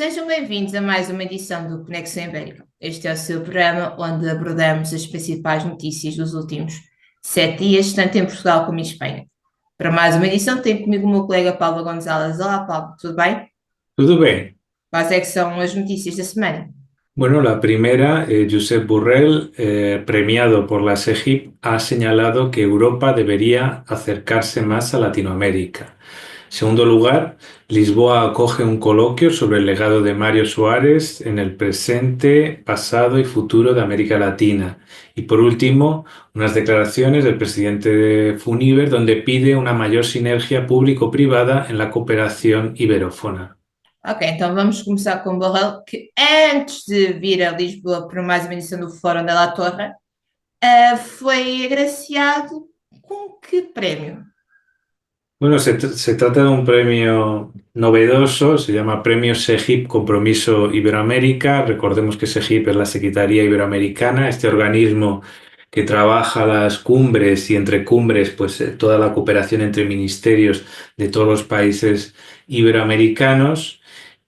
Sejam bem-vindos a mais uma edição do Conexão Ibérica. Este é o seu programa onde abordamos as principais notícias dos últimos 7 dias, tanto em Portugal como em Espanha. Para mais uma edição, tenho comigo o meu colega Paulo Gonzalez. Olá, Paulo, tudo bem? Todo bem. Quais é que são as notícias da semana? Bueno, la primera, Josep Borrell, premiado por la SEGIP, ha señalado que Europa debería acercarse más a Latinoamérica. En segundo lugar, Lisboa acoge un coloquio sobre el legado de Mario Suárez en el presente, pasado y futuro de América Latina. Y por último, unas declaraciones del presidente de Funiver donde pide una mayor sinergia público-privada en la cooperación iberófona. Ok, então vamos começar com o Borrell, que antes de vir a Lisboa para mais uma edição do Fórum da La Torre, foi agraciado com que prémio? Bueno, se trata de un premio novedoso, se llama Premio SEGIP Compromiso Iberoamérica. Recordemos que SEGIP es la Secretaría Iberoamericana, este organismo que trabaja las cumbres y entre cumbres, pues toda la cooperación entre ministerios de todos los países iberoamericanos.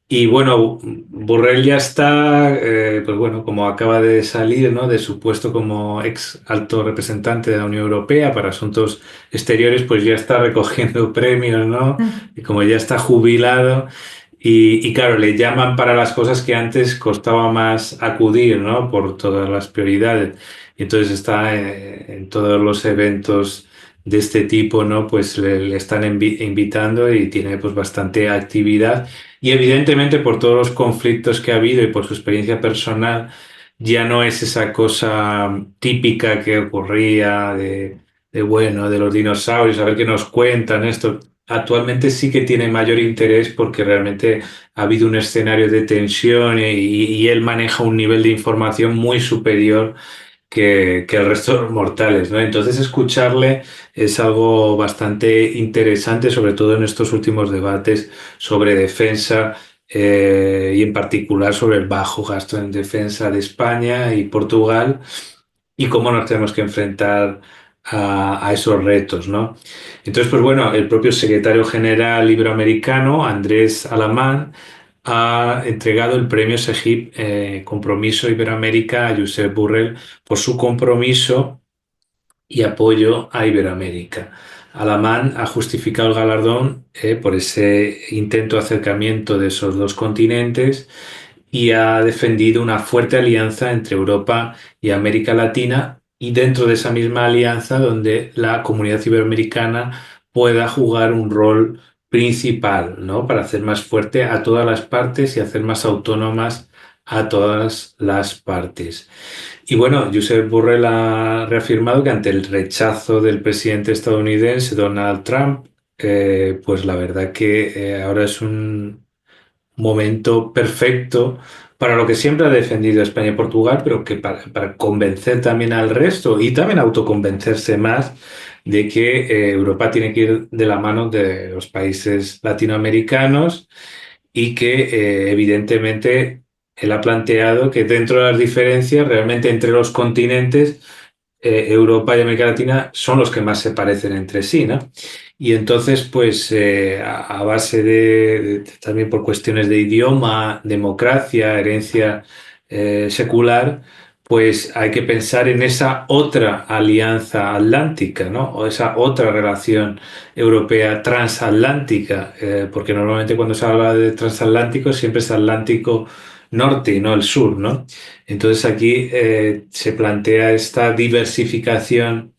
Y bueno, Borrell ya está, pues bueno, como acaba de salir, ¿no? De su puesto como ex alto representante de la Unión Europea para asuntos exteriores, pues ya está recogiendo premios, ¿no? Y como ya está jubilado, y claro, le llaman para las cosas que antes costaba más acudir, ¿no? Por todas las prioridades. Y entonces está en todos los eventos de este tipo, ¿no? Pues le están invitando y tiene pues bastante actividad. Y evidentemente por todos los conflictos que ha habido y por su experiencia personal, ya no es esa cosa típica que ocurría bueno, de los dinosaurios, a ver qué nos cuentan esto. Actualmente sí que tiene mayor interés porque realmente ha habido un escenario de tensión y él maneja un nivel de información muy superior que el resto de los mortales, ¿no? Entonces escucharle es algo bastante interesante, sobre todo en estos últimos debates sobre defensa y en particular sobre el bajo gasto en defensa de España y Portugal y cómo nos tenemos que enfrentar a esos retos, ¿no? Entonces, pues bueno, el propio secretario general iberoamericano, Andrés Alamán, ha entregado el premio SEGIP Compromiso Iberoamérica a Josep Borrell por su compromiso y apoyo a Iberoamérica. Alamán ha justificado el galardón por ese intento de acercamiento de esos dos continentes y ha defendido una fuerte alianza entre Europa y América Latina y dentro de esa misma alianza donde la comunidad iberoamericana pueda jugar un rol principal, ¿no? Para hacer más fuerte a todas las partes y hacer más autónomas a todas las partes. Y bueno, Josep Borrell ha reafirmado que ante el rechazo del presidente estadounidense Donald Trump, pues la verdad que ahora es un momento perfecto para lo que siempre ha defendido España y Portugal, pero que para convencer también al resto y también autoconvencerse más de que Europa tiene que ir de la mano de los países latinoamericanos y que evidentemente él ha planteado que dentro de las diferencias realmente entre los continentes Europa y América Latina son los que más se parecen entre sí, ¿no? Y entonces, pues a base también por cuestiones de idioma, democracia, herencia secular, pues hay que pensar en esa otra alianza atlántica, ¿no? O esa otra relación europea transatlántica, porque normalmente cuando se habla de transatlántico siempre es Atlántico norte y no el sur, ¿no? Entonces aquí se plantea esta diversificación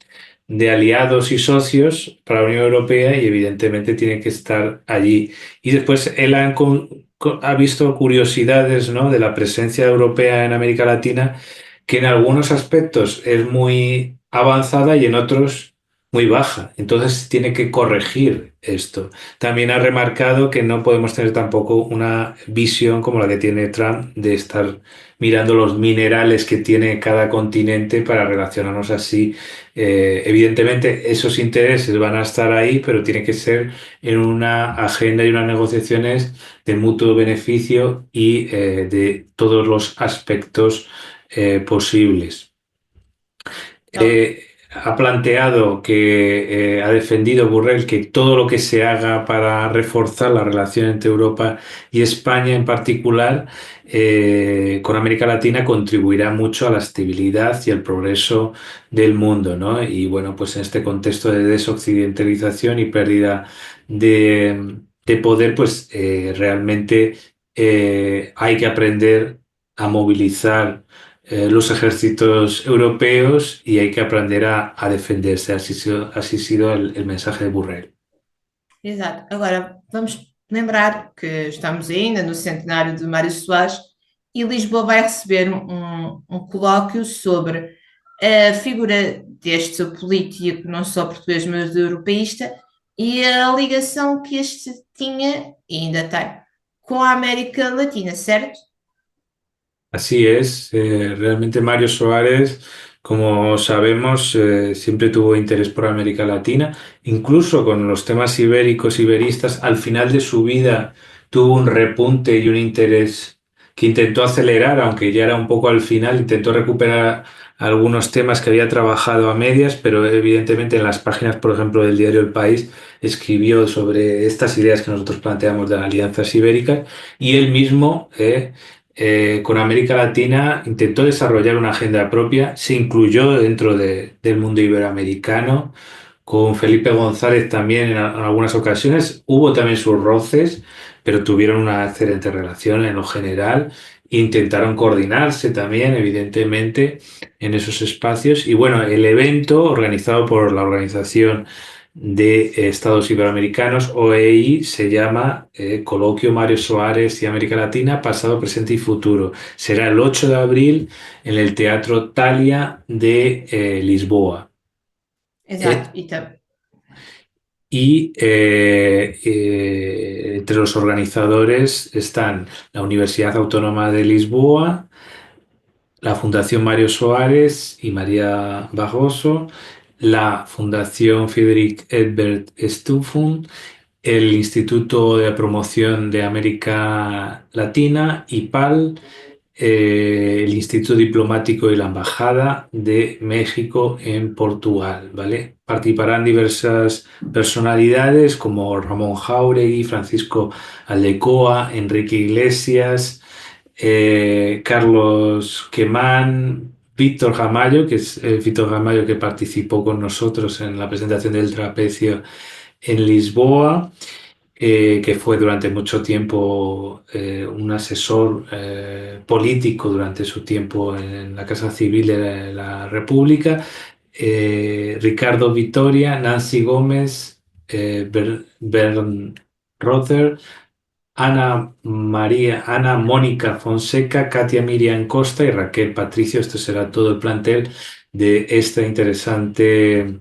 de aliados y socios para la Unión Europea y evidentemente tiene que estar allí. Y después él ha visto curiosidades, ¿no? De la presencia europea en América Latina que en algunos aspectos es muy avanzada y en otros muy baja. Entonces tiene que corregir esto. También ha remarcado que no podemos tener tampoco una visión como la que tiene Trump de estar mirando los minerales que tiene cada continente para relacionarnos así. Evidentemente esos intereses van a estar ahí, pero tiene que ser en una agenda y unas negociaciones de mutuo beneficio y de todos los aspectos posibles. Ok. ha planteado que ha defendido Borrell que todo lo que se haga para reforzar la relación entre Europa y España en particular con América Latina contribuirá mucho a la estabilidad y el progreso del mundo, ¿no? Y bueno, pues en este contexto de desoccidentalización y pérdida de poder, pues realmente hay que aprender a movilizar los ejércitos europeos y hay que aprender a defenderse. Así ha sido el mensaje de Borrell. Exato. Agora, vamos lembrar que estamos ainda no centenário de Mário Soares e Lisboa vai receber um colóquio sobre a figura deste político, não só português, mas europeísta, e a ligação que este tinha, e ainda tem, com a América Latina, certo? Así es, realmente Mario Soares, como sabemos, siempre tuvo interés por América Latina, incluso con los temas ibéricos, iberistas, al final de su vida tuvo un repunte y un interés que intentó acelerar, aunque ya era un poco al final, intentó recuperar algunos temas que había trabajado a medias, pero evidentemente en las páginas, por ejemplo, del diario El País, escribió sobre estas ideas que nosotros planteamos de las alianzas ibéricas y él mismo con América Latina intentó desarrollar una agenda propia, se incluyó dentro del mundo iberoamericano, con Felipe González también en algunas ocasiones, hubo también sus roces, pero tuvieron una excelente relación en lo general, intentaron coordinarse también, evidentemente, en esos espacios. Y bueno, el evento organizado por la Organización de Estados Iberoamericanos, OEI, se llama Coloquio Mario Soares y América Latina, pasado, presente y futuro. Será el 8 de abril en el Teatro Thalia de Lisboa. Exato. Eh, entre los organizadores están la Universidad Autónoma de Lisboa, la Fundación Mario Soares y María Barroso, la Fundación Friedrich Ebert Stiftung, el Instituto de Promoción de América Latina, IPAL, el Instituto Diplomático y la Embajada de México en Portugal, ¿vale? Participarán diversas personalidades como Ramón Jáuregui, Francisco Aldecoa, Enrique Iglesias, Carlos Quemán, Víctor Gamayo, que es Víctor Gamayo que participó con nosotros en la presentación del trapecio en Lisboa, que fue durante mucho tiempo un asesor político durante su tiempo en la Casa Civil de la República, Ricardo Vitoria, Nancy Gómez, Bern Rother, Ana Mónica Fonseca, Katia Miriam Costa y Raquel Patricio. Esto será todo el plantel de esta interesante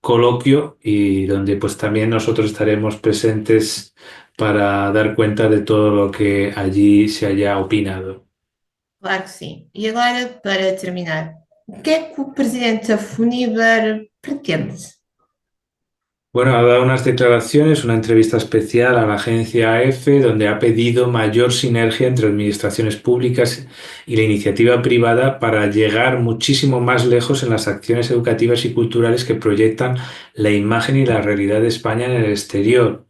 coloquio y donde pues también nosotros estaremos presentes para dar cuenta de todo lo que allí se haya opinado. Claro que sim. E agora, para terminar, o que é que o presidente da Funiver pretende? Bueno, ha dado unas declaraciones, una entrevista especial a la agencia AF, donde ha pedido mayor sinergia entre administraciones públicas y la iniciativa privada para llegar muchísimo más lejos en las acciones educativas y culturales que proyectan la imagen y la realidad de España en el exterior,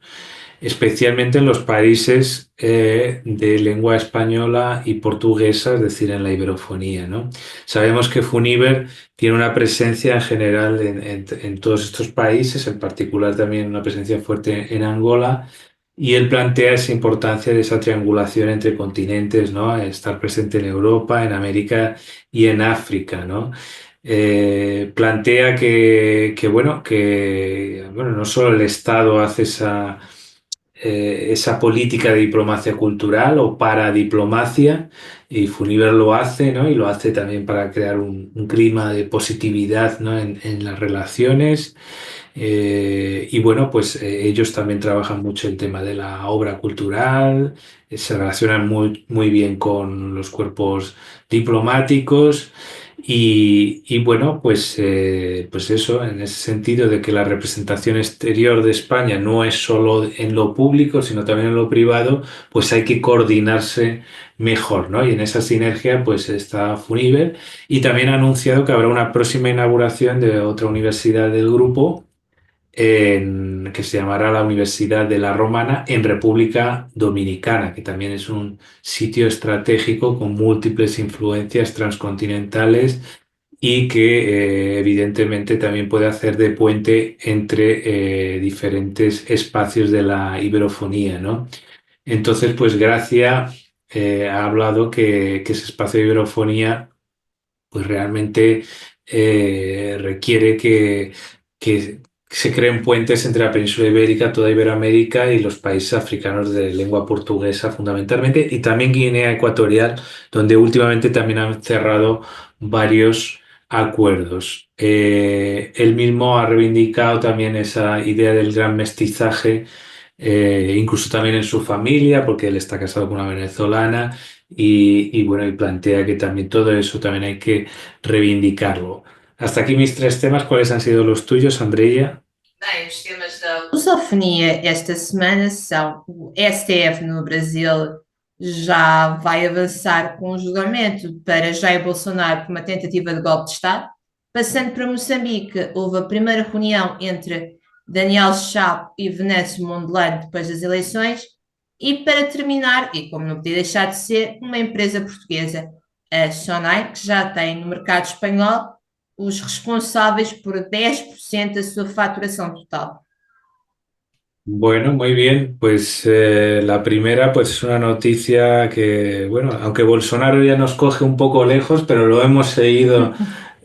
especialmente en los países de lengua española y portuguesa, es decir, en la iberofonía, ¿no? Sabemos que Funiver tiene una presencia en general en todos estos países, en particular también una presencia fuerte en Angola, y él plantea esa importancia de esa triangulación entre continentes, ¿no? Estar presente en Europa, en América y en África, ¿no? Plantea bueno, no solo el Estado hace esa política de diplomacia cultural o paradiplomacia, y Funiver lo hace, ¿no? Y lo hace también para crear un clima de positividad, ¿no? en las relaciones. Y bueno, pues ellos también trabajan mucho el tema de la obra cultural, se relacionan muy bien con los cuerpos diplomáticos Y bueno, pues eso, en ese sentido de que la representación exterior de España no es solo en lo público, sino también en lo privado, pues hay que coordinarse mejor, ¿no? Y en esa sinergia, pues está Funiver y también ha anunciado que habrá una próxima inauguración de otra universidad del grupo que se llamará la Universidad de la Romana en República Dominicana, que también es un sitio estratégico con múltiples influencias transcontinentales y que evidentemente también puede hacer de puente entre diferentes espacios de la iberofonía, ¿no? Entonces, pues Gracia ha hablado que ese espacio de iberofonía pues realmente requiere que se creen puentes entre la península ibérica, toda Iberoamérica y los países africanos de lengua portuguesa fundamentalmente, y también Guinea Ecuatorial, donde últimamente también han cerrado varios acuerdos. Él mismo ha reivindicado también esa idea del gran mestizaje, incluso también en su familia, porque él está casado con una venezolana y bueno, y plantea que también todo eso también hay que reivindicarlo. Hasta aquí mis tres temas. ¿Cuáles han sido los tuyos, Andreia? Bem, os temas da lusofonia esta semana são o STF no Brasil já vai avançar com o julgamento para Jair Bolsonaro por uma tentativa de golpe de Estado. Passando para Moçambique, houve a primeira reunião entre Daniel Chapo e Venâncio Mondlane depois das eleições. E para terminar, e como não podia deixar de ser, uma empresa portuguesa, a Sonai, que já tem no mercado espanhol os responsáveis por 10% da sua faturação total. Bueno, muy bien. Pues la primera, pues es una noticia que, bueno, aunque Bolsonaro ya nos coge un poco lejos, pero lo hemos seguido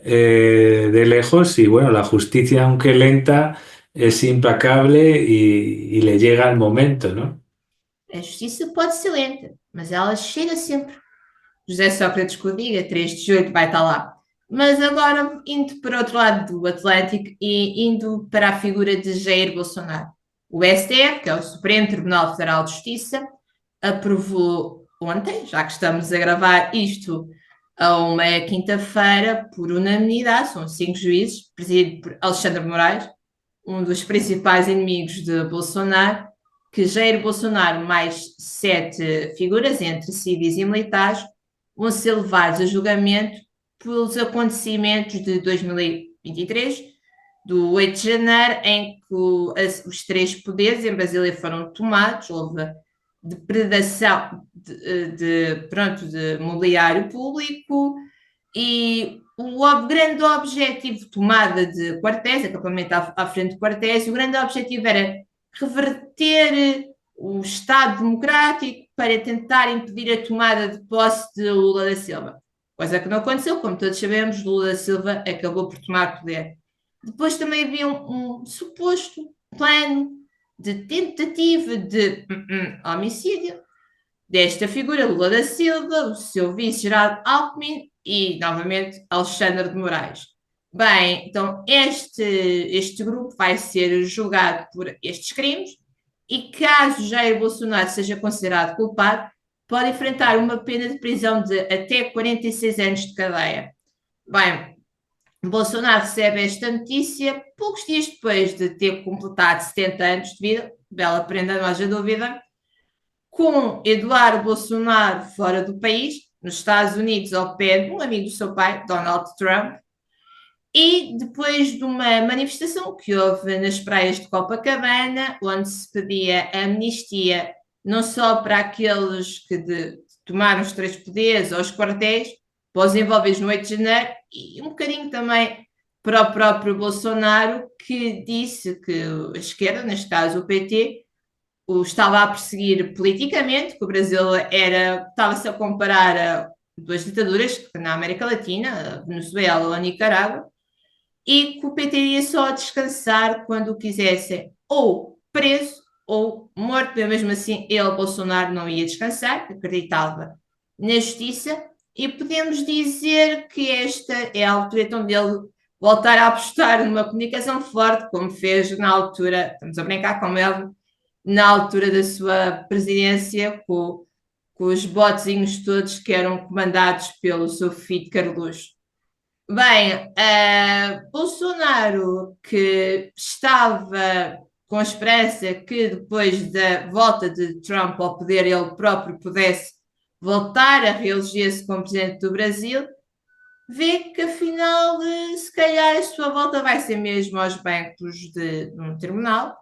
de lejos y bueno, la justicia, aunque lenta, es implacable y le llega al momento, ¿no? A justiça pode ser lenta, mas ela chega sempre. José Sócrates que o diga, 3 de julho vai estar lá. Mas agora, indo para outro lado do Atlântico e indo para a figura de Jair Bolsonaro. O STF, que é o Supremo Tribunal Federal de Justiça, aprovou ontem, já que estamos a gravar isto a uma quinta-feira, por unanimidade, são 5 juízes, presidido por Alexandre Moraes, um dos principais inimigos de Bolsonaro, que Jair Bolsonaro mais 7 figuras, entre civis e militares, vão ser levados a julgamento pelos acontecimentos de 2023, do 8 de janeiro, em que os 3 poderes em Brasília foram tomados, houve depredação de mobiliário público e o grande objetivo de tomada de quartéis, acampamento à frente de quartéis, o grande objetivo era reverter o Estado democrático para tentar impedir a tomada de posse de Lula da Silva. Coisa que não aconteceu, como todos sabemos, Lula da Silva acabou por tomar poder. Depois também havia um suposto plano de tentativa de homicídio desta figura, Lula da Silva, o seu vice Geraldo Alckmin e, novamente, Alexandre de Moraes. Bem, então este grupo vai ser julgado por estes crimes e caso Jair Bolsonaro seja considerado culpado, pode enfrentar uma pena de prisão de até 46 anos de cadeia. Bem, Bolsonaro recebe esta notícia poucos dias depois de ter completado 70 anos de vida, bela prenda, não haja dúvida, com Eduardo Bolsonaro fora do país, nos Estados Unidos, ao pé de um amigo do seu pai, Donald Trump, e depois de uma manifestação que houve nas praias de Copacabana, onde se pedia amnistia não só para aqueles que tomaram os 3 poderes ou os quartéis, para os envolvidos no 8 de janeiro, e um bocadinho também para o próprio Bolsonaro, que disse que a esquerda, neste caso o PT, o estava a perseguir politicamente, que o Brasil estava-se a comparar a 2 ditaduras na América Latina, a Venezuela ou a Nicarágua, e que o PT iria só descansar quando o quisessem ou preso ou morto, mas mesmo assim ele, Bolsonaro, não ia descansar, acreditava na justiça, e podemos dizer que esta é a altura então dele voltar a apostar numa comunicação forte, como fez na altura, estamos a brincar com ele, na altura da sua presidência, com os botezinhos todos que eram comandados pelo seu filho Carlos. Bem, Bolsonaro, que estava com a esperança que depois da volta de Trump ao poder ele próprio pudesse voltar a reeleger-se como presidente do Brasil, vê que afinal, se calhar a sua volta vai ser mesmo aos bancos de um tribunal,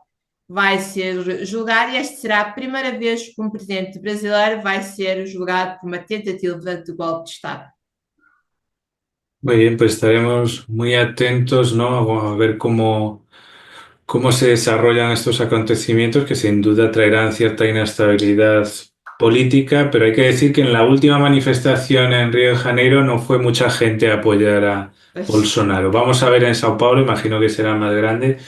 vai ser julgado e esta será a primeira vez que um presidente brasileiro vai ser julgado por uma tentativa de golpe de Estado. Muy bien, pues estaremos muy atentos, ¿no? A ver cómo se desarrollan estos acontecimientos que sin duda traerán cierta inestabilidad política, pero hay que decir que en la última manifestación en Río de Janeiro no fue mucha gente a apoyar a Pois, Bolsonaro. Vamos a ver en Sao Paulo, imagino que será más grande,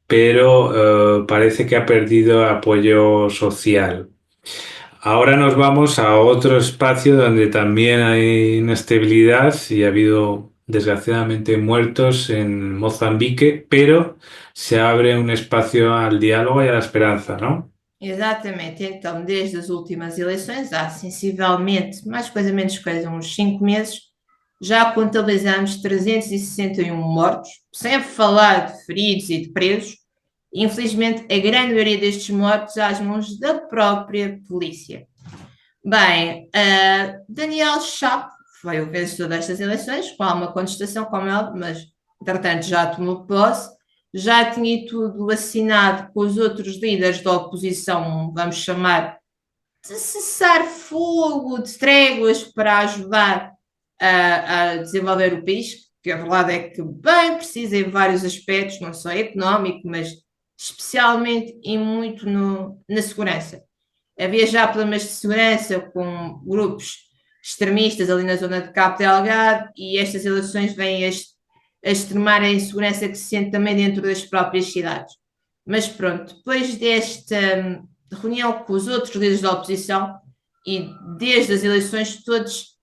pero parece que ha perdido apoyo social. Ahora nos vamos a otro espacio donde también hay inestabilidad y ha habido desgraciadamente muertos en Mozambique, pero se abre un espacio al diálogo y a la esperanza, ¿no? exatamente, então, desde as últimas eleições, há sensivelmente, mais coisa menos coisa, uns 5 meses, já contabilizamos 361 mortos, sem falar de feridos e de presos. Infelizmente, a grande maioria destes mortos às mãos da própria polícia. Bem, Daniel Chapo foi o vencedor destas eleições, com alguma contestação, como é óbvio, mas entretanto já tomou posse, já tinha tudo assinado com os outros líderes da oposição, vamos chamar, de cessar fogo, de tréguas para ajudar a desenvolver o país, que a verdade é que bem precisa em vários aspectos, não só económico, mas especialmente e muito na segurança. Havia já problemas de segurança com grupos extremistas ali na zona de Cabo Delgado e estas eleições vêm a extremar a insegurança que se sente também dentro das próprias cidades. Mas pronto, depois desta reunião com os outros líderes da oposição e desde as eleições todos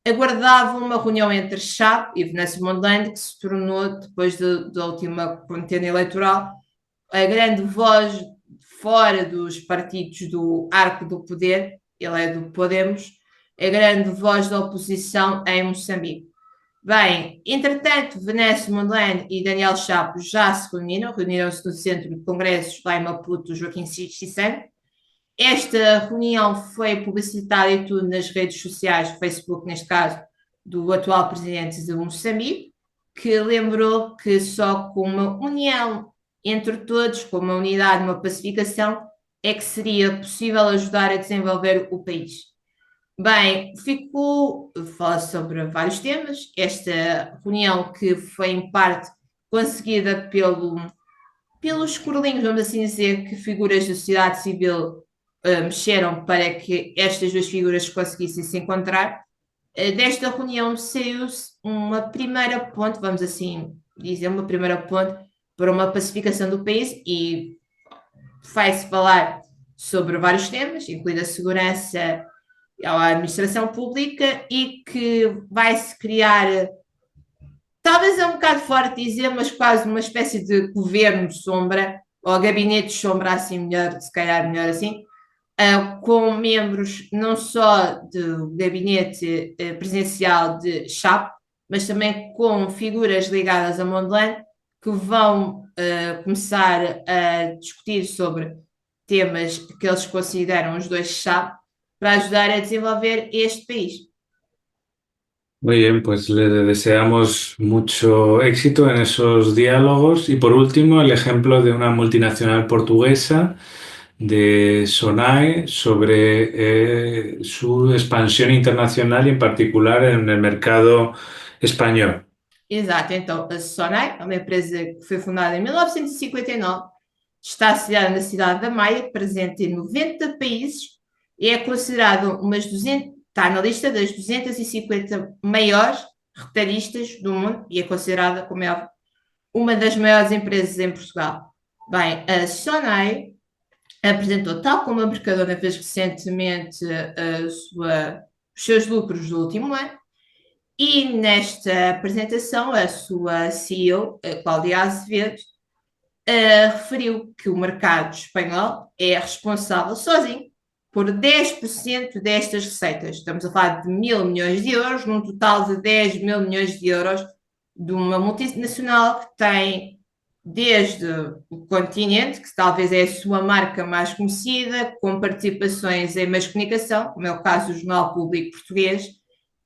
aguardavam uma reunião entre Chap e Venâncio Mondlane que se tornou, depois da última contenda eleitoral, a grande voz fora dos partidos do arco do poder, ele é do Podemos, a grande voz da oposição em Moçambique. Bem, entretanto, Venâncio Mondlane e Daniel Chapo já se reuniram-se no Centro de Congressos lá em Maputo, Joaquim Chissano. Esta reunião foi publicitada e tudo nas redes sociais, Facebook neste caso, do atual presidente de Moçambique, que lembrou que só com uma união entre todos, com uma unidade, uma pacificação, é que seria possível ajudar a desenvolver o país. Bem, fala sobre vários temas. Esta reunião que foi em parte conseguida pelos corlinhos, vamos assim dizer, que figuras da sociedade civil mexeram para que estas duas figuras conseguissem se encontrar. Desta reunião saiu-se uma primeira ponte, vamos assim dizer, uma primeira ponte para uma pacificação do país e vai-se falar sobre vários temas, incluindo a segurança, a administração pública e que vai-se criar, talvez é um bocado forte dizer, mas quase uma espécie de governo de sombra, ou gabinete de sombra, assim melhor, se calhar melhor assim, com membros não só do gabinete presidencial de Chap, mas também com figuras ligadas a Mondlane, que vão começar a discutir sobre temas que eles consideram os dois chave para ajudar a desenvolver este país. Muy bien, pues le deseamos mucho éxito en esos diálogos. Y por último, el ejemplo de una multinacional portuguesa de Sonae sobre su expansión internacional y en particular en el mercado español. Exato, então a Sonai é uma empresa que foi fundada em 1959, está sediada na cidade da Maia, presente em 90 países e é considerada está na lista das 250 maiores retalhistas do mundo e é considerada, como é óbvio, uma das maiores empresas em Portugal. Bem, a Sonai apresentou, tal como a Mercadona fez recentemente, os seus lucros do último ano. E nesta apresentação, a sua CEO, a Cláudia Azevedo, referiu que o mercado espanhol é responsável sozinho por 10% destas receitas. Estamos a falar de 1.000 milhões de euros, num total de 10.000 milhões de euros, de uma multinacional que tem desde o Continente, que talvez é a sua marca mais conhecida, com participações em meios de comunicação, como é o caso do Jornal Público Português,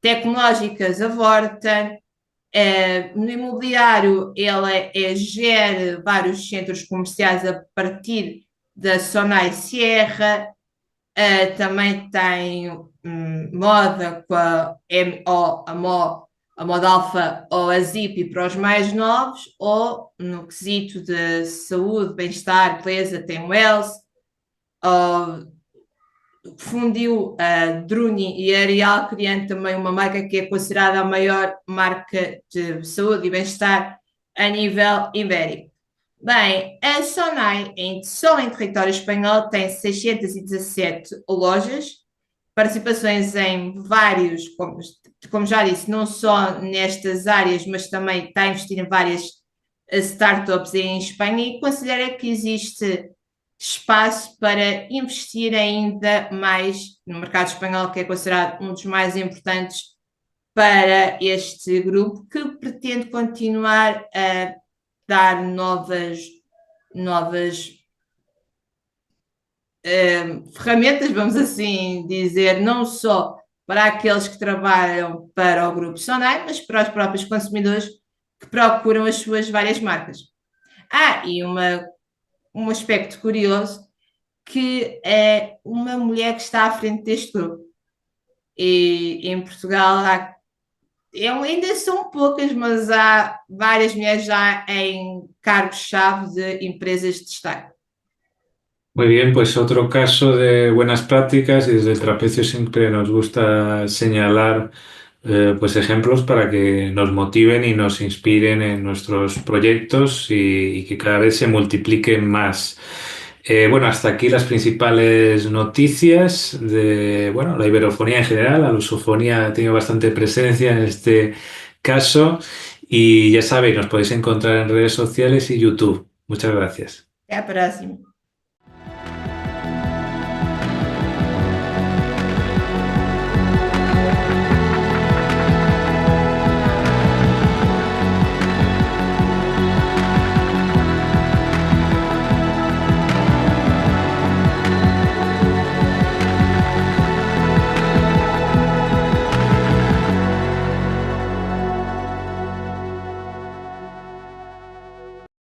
tecnológicas, a Vorten, no imobiliário, ela gera vários centros comerciais a partir da Sonai Sierra, também tem moda com a MO, a moda alfa ou a Zipi para os mais novos, ou no quesito de saúde, bem-estar, beleza, tem o Wells, fundiu a Druni e a Arial, criando também uma marca que é considerada a maior marca de saúde e bem-estar a nível ibérico. Bem, a Sonai, só em território espanhol, tem 617 lojas, participações em vários, como já disse, não só nestas áreas, mas também está a investir em várias startups em Espanha e considera que existe espaço para investir ainda mais no mercado espanhol, que é considerado um dos mais importantes para este grupo, que pretende continuar a dar novas ferramentas, vamos assim dizer, não só para aqueles que trabalham para o grupo Sonai, mas para os próprios consumidores que procuram as suas várias marcas. E um aspecto curioso, que é uma mulher que está à frente deste grupo. E em Portugal ainda são poucas, mas há várias mulheres já em cargos-chave de empresas de destaque. Muy bien, pues otro caso de buenas prácticas y desde el trapecio siempre nos gusta señalar pues ejemplos para que nos motiven y nos inspiren en nuestros proyectos y que cada vez se multipliquen más. Bueno, hasta aquí las principales noticias de, bueno, la iberofonía en general. La lusofonía ha tenido bastante presencia en este caso y ya sabéis, nos podéis encontrar en redes sociales y YouTube. Muchas gracias. Até a próxima.